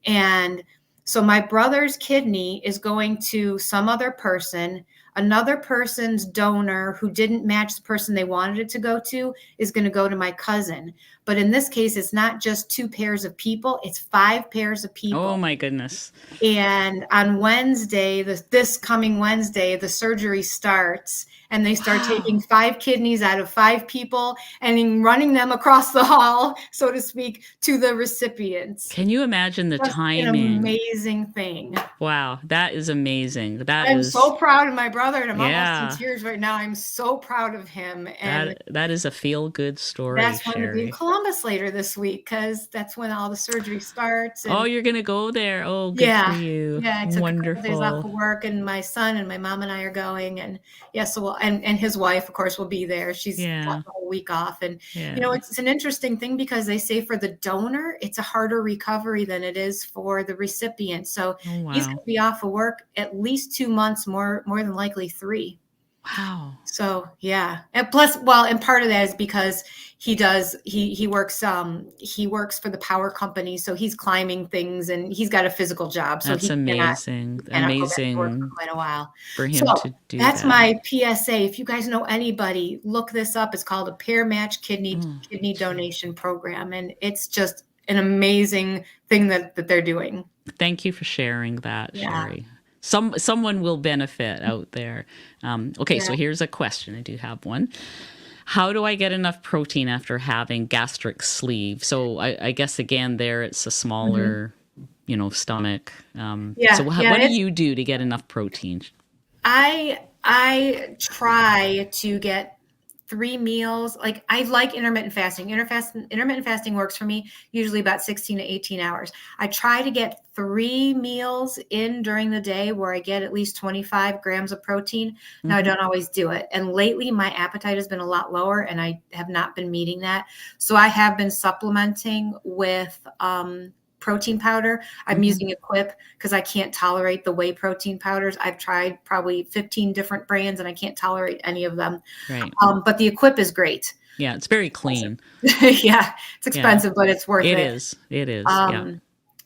And so my brother's kidney is going to some other person. Another person's donor who didn't match the person they wanted it to go to is going to go to my cousin. But in this case, it's not just 2 pairs of people. It's 5 pairs of people. Oh, my goodness. And on Wednesday, this coming Wednesday, the surgery starts. And they start taking 5 kidneys out of 5 people and running them across the hall, so to speak, to the recipients. Can you imagine the timing? An amazing thing. Wow, that is amazing. I'm so proud of my brother, and I'm almost in tears right now. I'm so proud of him. And that is a feel-good story. That's going to be in Columbus later this week, because that's when all the surgery starts. And you're going to go there. Oh, good for you. Yeah, I took wonderful. a couple days off of work, and my son and my mom and I are going, and so and his wife, of course, will be there. She's got the whole week off. And, it's an interesting thing because they say for the donor, it's a harder recovery than it is for the recipient. So he's going to be off of work at least 2 months, more than likely 3. Wow. So yeah, and plus, well, and part of that is because he works for the power company, so he's climbing things and he's got a physical job, so That's amazing. he cannot go back to work for Amazing quite a while. for So him to do that's that. my PSA. If you guys know anybody, look this up. It's called a pair match kidney donation program, and it's just an amazing thing that they're doing. Thank you for sharing that, Yeah. Shari. Someone will benefit out there. Okay, Yeah. so here's a question. I do have one. How do I get enough protein after having gastric sleeve? So I guess again there it's a smaller, stomach. So what do you do to get enough protein? I try to get 3 meals. Like, I like intermittent fasting. Intermittent fasting works for me usually about 16 to 18 hours. I try to get 3 meals in during the day where I get at least 25 grams of protein. Now, I don't always do it. And lately my appetite has been a lot lower and I have not been meeting that. So I have been supplementing with protein powder. I'm using Equip because I can't tolerate the whey protein powders. I've tried probably 15 different brands and I can't tolerate any of them. Right. But the Equip is great. Yeah, it's very clean. Yeah, it's expensive, but it's worth it. It is. Yeah.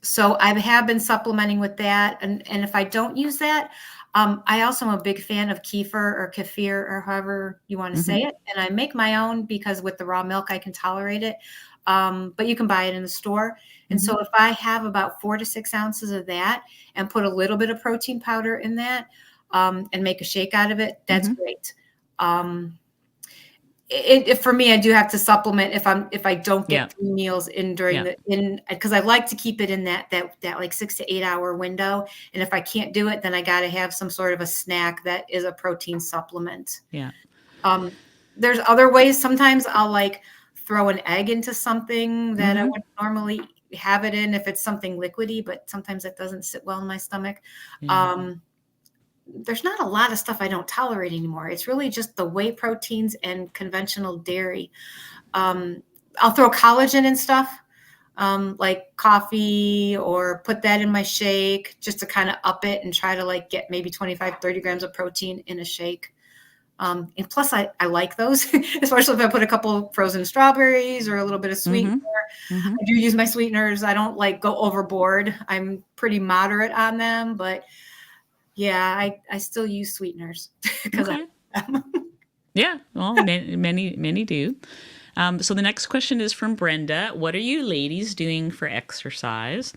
So I have been supplementing with that. And if I don't use that, I also am a big fan of kefir or kefir or however you want to say it. And I make my own because with the raw milk, I can tolerate it. But you can buy it in the store. And so if I have about 4 to 6 ounces of that and put a little bit of protein powder in that and make a shake out of it, that's great. For me, I do have to supplement if I don't get 3 meals in because I like to keep it in that like 6 to 8 hour window. And if I can't do it, then I got to have some sort of a snack that is a protein supplement. Yeah. There's other ways. Sometimes I'll like throw an egg into something that I would normally have it in if it's something liquidy, but sometimes it doesn't sit well in my stomach. There's not a lot of stuff I don't tolerate anymore. It's really just the whey proteins and conventional dairy. I'll throw collagen in stuff, like coffee, or put that in my shake just to kind of up it and try to like get maybe 25, 30 grams of protein in a shake. And plus I like those, especially if I put a couple frozen strawberries or a little bit of sweetener. I do use my sweeteners. I don't like go overboard. I'm pretty moderate on them, but yeah, I still use sweeteners because yeah, well, many do. So the next question is from Brenda. What are you ladies doing for exercise?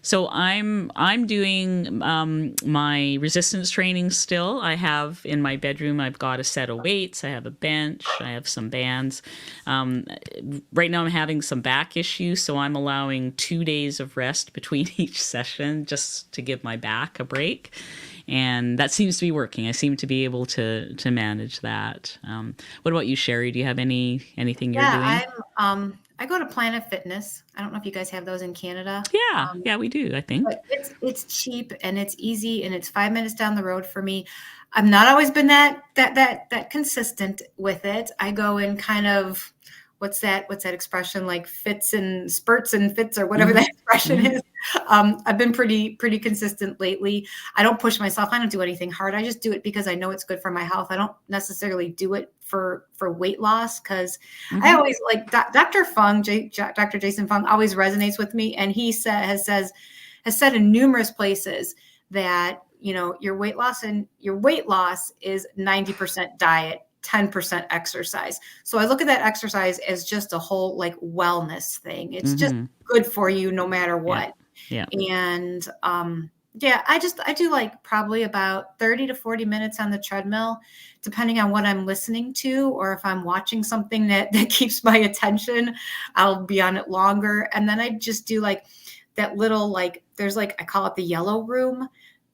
So I'm doing my resistance training still. I have in my bedroom, I've got a set of weights. I have a bench. I have some bands. Right now I'm having some back issues, so I'm allowing 2 days of rest between each session just to give my back a break. And that seems to be working. I seem to be able to manage that. What about you, Shari? Do you have anything you're doing? I go to Planet Fitness. I don't know if you guys have those in Canada. Yeah, we do, I think. But it's cheap and it's easy and it's 5 minutes down the road for me. I've not always been that consistent with it. I go in kind of what's that expression, like fits and spurts and fits or whatever that expression is. I've been pretty consistent lately. I don't push myself. I don't do anything hard. I just do it because I know it's good for my health. I don't necessarily do it for weight loss because I always like Dr. Fung, Dr. Jason Fung always resonates with me. And he has said in numerous places that, your weight loss is 90% diet, 10% exercise. So I look at that exercise as just a whole like wellness thing. It's just good for you no matter what. Yeah. And I do like probably about 30 to 40 minutes on the treadmill, depending on what I'm listening to, or if I'm watching something that keeps my attention, I'll be on it longer. And then I just do like that little, like, there's like, I call it the yellow room,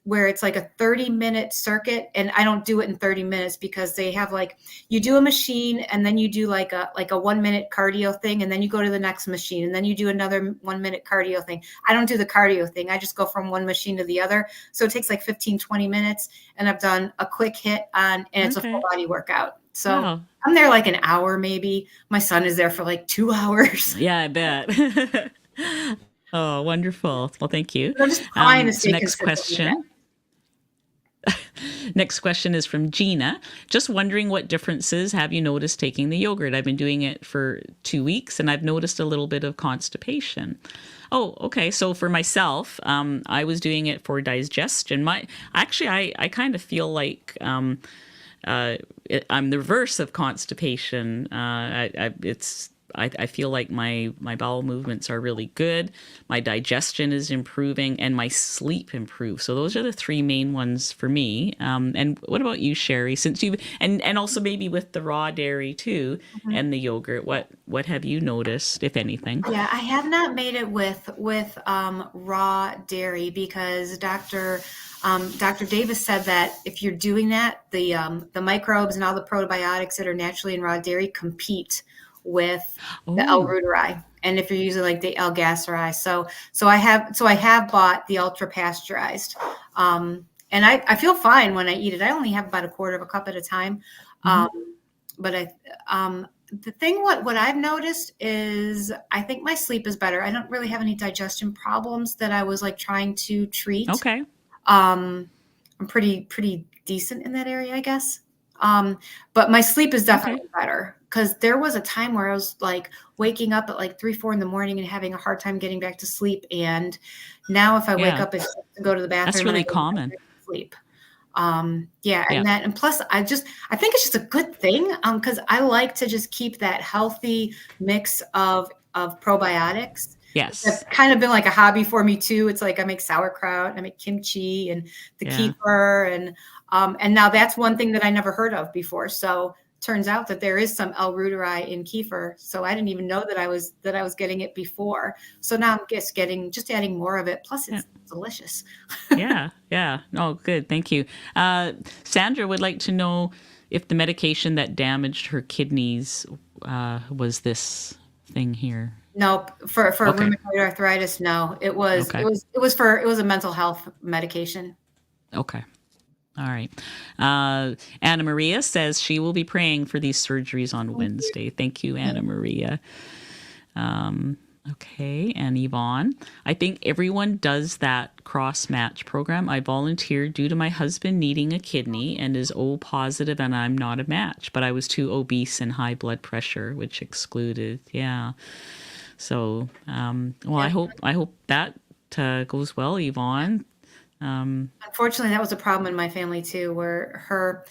where it's like a 30-minute circuit. And I don't do it in 30 minutes because they have like, you do a machine and then you do like a 1 minute cardio thing. And then you go to the next machine and then you do another 1 minute cardio thing. I don't do the cardio thing. I just go from one machine to the other. So it takes like 15, 20 minutes and I've done a quick hit on, and it's a full body workout. So I'm there like an hour, maybe. My son is there for like 2 hours. Yeah, I bet. Oh, wonderful. Well, thank you. I'm just trying to stay next question. Next question is from Gina. Just wondering, what differences have you noticed taking the yogurt? I've been doing it for 2 weeks and I've noticed a little bit of constipation. Oh, okay. So for myself, I was doing it for digestion. I kind of feel like I'm the reverse of constipation. I feel like my bowel movements are really good. My digestion is improving and my sleep improves. So those are the 3 main ones for me. And what about you, Shari? Since you and also maybe with the raw dairy too, and the yogurt, what have you noticed, if anything? Yeah, I have not made it with raw dairy because Dr. Davis said that if you're doing that, the microbes and all the probiotics that are naturally in raw dairy compete with the L. reuteri, and if you're using like the L. gasseri. So I have bought the ultra pasteurized, and I feel fine when I eat it. I only have about a quarter of a cup at a time, but the thing what I've noticed is I think my sleep is better. I don't really have any digestion problems that I was like trying to treat. Okay. I'm pretty decent in that area, I guess. But my sleep is definitely better, because there was a time where I was like waking up at like 3, 4 in the morning and having a hard time getting back to sleep. And now if I wake up and go to the bathroom, that's really common. Sleep. And plus I think it's just a good thing. Cause I like to just keep that healthy mix of probiotics. Yes. It's kind of been like a hobby for me too. It's like I make sauerkraut, I make kimchi and the kefir, and now that's one thing that I never heard of before. So turns out that there is some L. reuteri in kefir. So I didn't even know that I was getting it before. So now I'm just adding more of it. Plus it's delicious. Yeah. Oh, good. Thank you. Sandra would like to know if the medication that damaged her kidneys was this thing here. Nope. For rheumatoid arthritis, no. It was a mental health medication. Okay. All right. Anna Maria says she will be praying for these surgeries on Wednesday. Thank you, Anna Maria. Okay. And Yvonne, I think everyone does that cross-match program. I volunteered due to my husband needing a kidney and is O positive, and I'm not a match, but I was too obese and high blood pressure, which excluded. Yeah. So, I hope that goes well, Yvonne. Unfortunately, that was a problem in my family too, where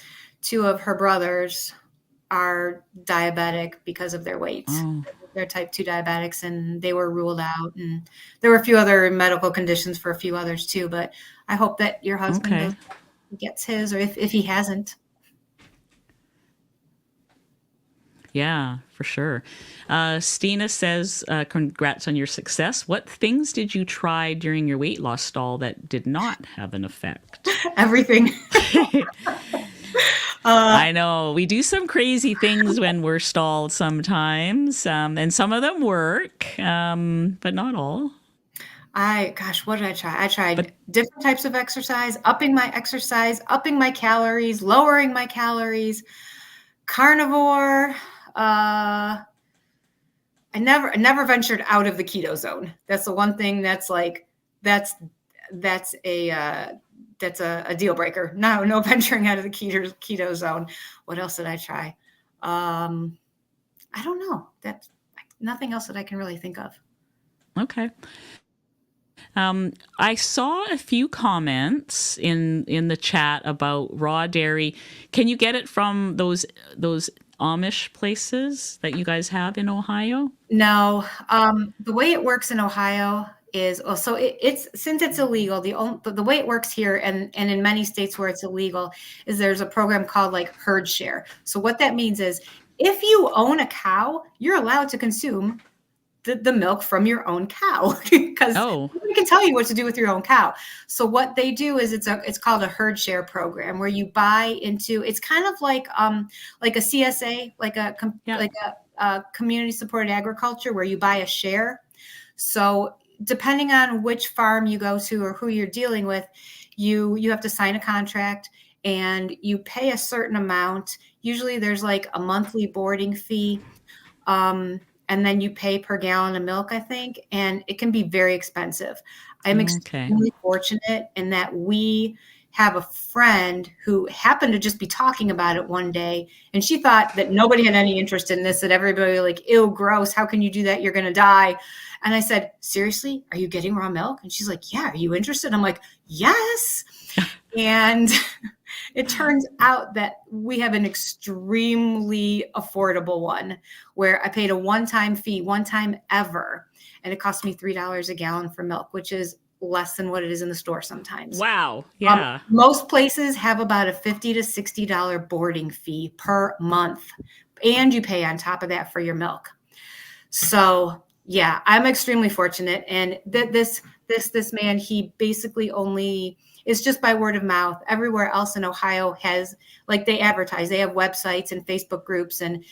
2 of her brothers are diabetic because of their weight. Oh. They're type 2 diabetics, and they were ruled out. And there were a few other medical conditions for a few others too. But I hope that your husband gets his, or if he hasn't. Yeah, for sure. Stina says, congrats on your success. What things did you try during your weight loss stall that did not have an effect? Everything. I know. We do some crazy things when we're stalled sometimes, and some of them work, but not all. What did I try? I tried different types of exercise, upping my calories, lowering my calories, carnivore. I never ventured out of the keto zone. That's the one thing that's like, that's a deal breaker. No venturing out of the keto zone. What else did I try? I don't know. That's nothing else that I can really think of. Okay. I saw a few comments in the chat about raw dairy. Can you get it from those Amish places that you guys have in Ohio? No. The way it works in Ohio is also it's since it's illegal. The way it works here and in many states where it's illegal is there's a program called like herd share. So what that means is if you own a cow, you're allowed to consume the milk from your own cow because we can tell you what to do with your own cow. So what they do is it's called a herd share program where you buy into. It's kind of like a CSA, like a community supported agriculture where you buy a share. So depending on which farm you go to or who you're dealing with, you have to sign a contract and you pay a certain amount. Usually there's like a monthly boarding fee. And then you pay per gallon of milk, I think, and it can be very expensive. I'm extremely fortunate in that we have a friend who happened to just be talking about it one day, and she thought that nobody had any interest in this, that everybody like, ew, gross, how can you do that? You're going to die. And I said, seriously, are you getting raw milk? And she's like, yeah, are you interested? I'm like, yes. And it turns out that we have an extremely affordable one where I paid a one-time fee, one time ever, and it cost me $3 a gallon for milk, which is less than what it is in the store sometimes. Wow. Yeah. Most places have about a $50 to $60 boarding fee per month, and you pay on top of that for your milk. So yeah, I'm extremely fortunate. And this man, he basically only is just by word of mouth. Everywhere else in Ohio has, like, they advertise, they have websites and Facebook groups and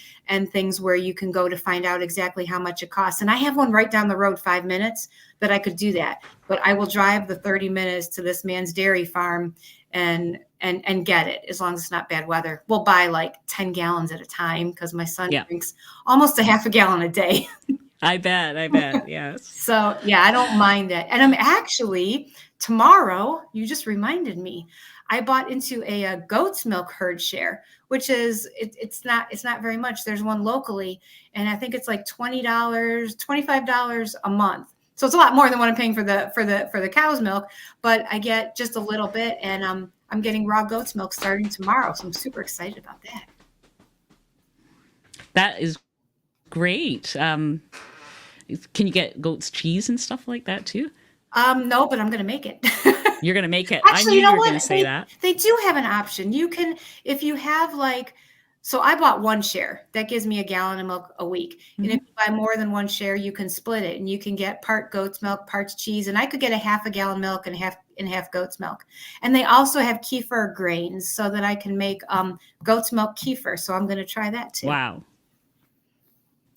things where you can go to find out exactly how much it costs. And I have one right down the road, 5 minutes, that I could do that. But I will drive the 30 minutes to this man's dairy farm and get it, as long as it's not bad weather. We'll buy like 10 gallons at a time because my son drinks almost a half a gallon a day. I bet. Yes. So yeah, I don't mind it. And I'm actually, tomorrow, you just reminded me, I bought into a goat's milk herd share, which is, it's not very much. There's one locally, and I think it's like $20, $25 a month. So it's a lot more than what I'm paying for the cow's milk, but I get just a little bit, and I'm getting raw goat's milk starting tomorrow. So I'm super excited about that. That is great. Can you get goat's cheese and stuff like that too? No, but I'm going to make it. You're going to make it. Actually, I knew you know you were what? going to say that. They do have an option. You can, if you have like, so I bought one share that gives me a gallon of milk a week. Mm-hmm. And if you buy more than one share, you can split it, and you can get part goat's milk, parts cheese. And I could get a half a gallon milk and half goat's milk. And they also have kefir grains so that I can make goat's milk kefir. So I'm going to try that too. Wow.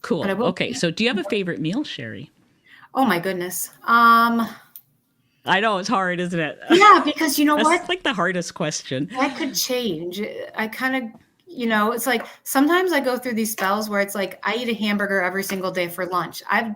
Cool. Okay. So do you have a favorite meal, Shari? Oh my goodness. I know it's hard, isn't it? Yeah, because you know That's what? Like the hardest question. That could change. I kind of, it's like sometimes I go through these spells where it's like I eat a hamburger every single day for lunch. I've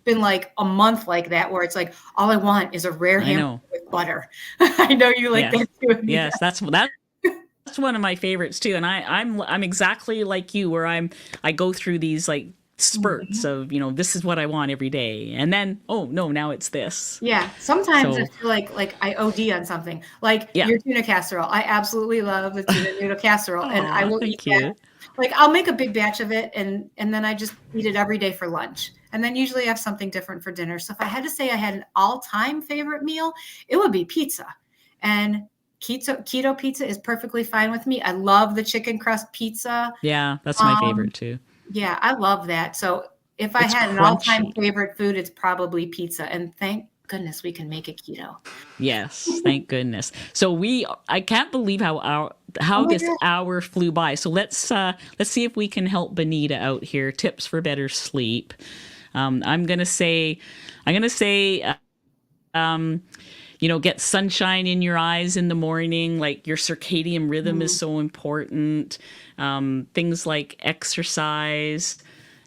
been like a month like that, where it's like all I want is a rare hamburger with butter. I know you like that too. Yes, that's one of my favorites too. And I'm exactly like you, where I go through these like spurts of, this is what I want every day. And then, oh no, now it's this. Yeah. Sometimes I feel like I OD on something, like your tuna casserole. I absolutely love the tuna noodle casserole. And I will eat that. Like I'll make a big batch of it and then I just eat it every day for lunch. And then usually I have something different for dinner. So if I had to say I had an all-time favorite meal, it would be pizza. And keto pizza is perfectly fine with me. I love the chicken crust pizza. Yeah, that's my favorite too. Yeah, I love that. So if I had an all-time favorite food, it's probably pizza. And thank goodness we can make it keto. Yes, thank goodness. So I can't believe how this hour flew by. So let's see if we can help Benita out here. Tips for better sleep. I'm gonna say, get sunshine in your eyes in the morning. Like your circadian rhythm is so important. Things like exercise,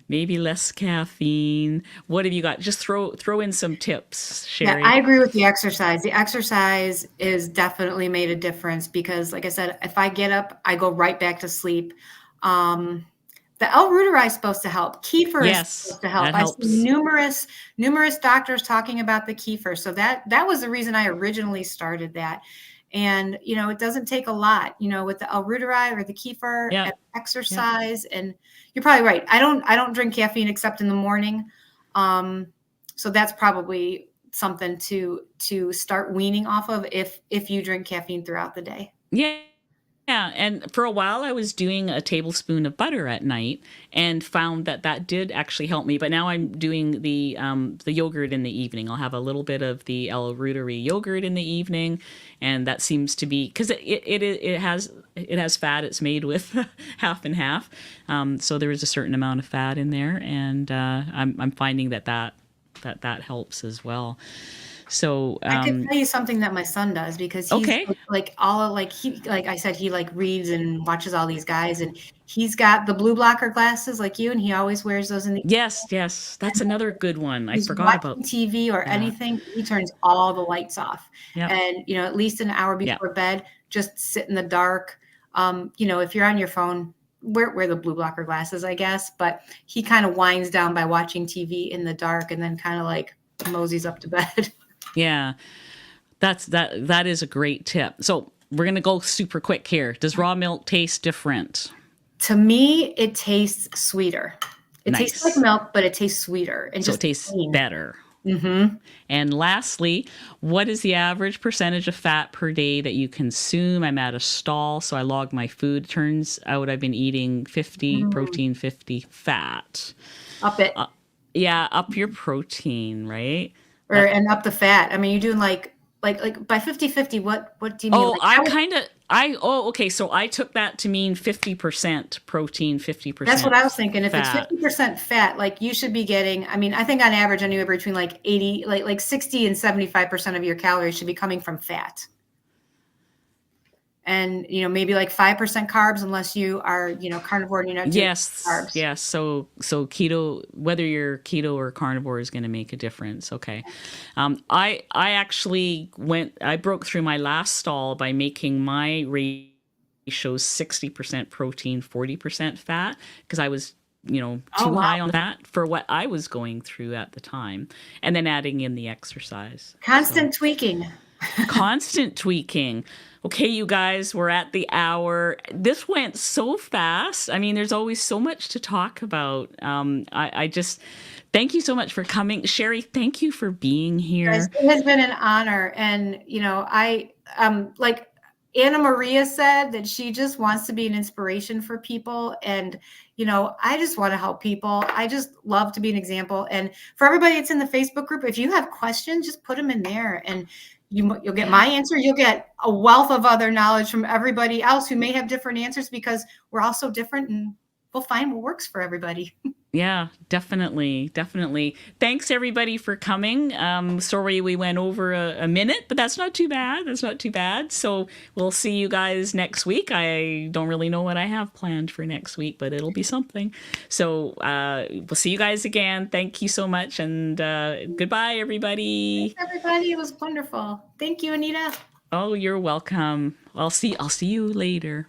maybe less caffeine. What have you got? Just throw in some tips, Shari. Yeah, I agree with the exercise. The exercise is definitely made a difference because, like I said, if I get up, I go right back to sleep. The L-reuteri is supposed to help. Kefir is supposed to help. I see numerous doctors talking about the kefir. So that was the reason I originally started that. And, it doesn't take a lot, with the L-reuteri or the kefir and exercise. And you're probably right. I don't drink caffeine except in the morning. So that's probably something to start weaning off of if you drink caffeine throughout the day. Yeah. Yeah, and for a while I was doing a tablespoon of butter at night and found that did actually help me. But now I'm doing the yogurt in the evening. I'll have a little bit of the L-reuteri yogurt in the evening, and that seems to be because it has fat. It's made with half and half, so there is a certain amount of fat in there, and I'm finding that helps as well. So I can tell you something that my son does because he's like I said, he like reads and watches all these guys, and He's got the blue blocker glasses like you, and he always wears those in the Yes, that's another good one. I forgot about TV or anything. He turns all the lights off, and at least an hour before bed, just sit in the dark. If you're on your phone, wear the blue blocker glasses, I guess. But he kind of winds down by watching TV in the dark, and then kind of like moseys up to bed. Yeah, that is a great tip. So we're gonna go super quick here. Does raw milk taste different? To me, it tastes sweeter. It tastes like milk, but it tastes sweeter. And so it tastes better. Mm-hmm. And lastly, what is the average percentage of fat per day that you consume? I'm at a stall, so I log my food. Turns out I've been eating 50 protein, 50 fat. Up it. Up your protein, right? And up the fat. I mean, you're doing like by 50-50, what do you mean? Okay. So I took that to mean 50% protein, 50%. That's what I was thinking. If it's 50% fat, like you should be getting, I mean, I think on average, anywhere between like 60 and 75% of your calories should be coming from fat. And, maybe like 5% carbs, unless you are, carnivore and you're not doing carbs. Yes. So keto, whether you're keto or carnivore, is going to make a difference. Okay. I actually I broke through my last stall by making my ratios 60% protein, 40% fat, because I was, too high on that for what I was going through at the time. And then adding in the exercise. Constant tweaking. Constant tweaking. Okay, you guys, we're at the hour. This went so fast. I mean, there's always so much to talk about. I just thank you so much for coming. Shari, thank you for being here. Guys, it has been an honor. And, I like Anna Maria said that she just wants to be an inspiration for people. And, I just want to help people. I just love to be an example. And for everybody that's in the Facebook group, if you have questions, just put them in there. And you'll get my answer. You'll get a wealth of other knowledge from everybody else who may have different answers, because we're all so different, and we'll find what works for everybody. Yeah, definitely. Thanks everybody for coming. Sorry we went over a minute, but that's not too bad. So we'll see you guys next week. I don't really know what I have planned for next week, but it'll be something. So we'll see you guys again. Thank you so much, and goodbye, everybody. Thanks, everybody. It was wonderful. Thank you, Anita. Oh, you're welcome. I'll see you later.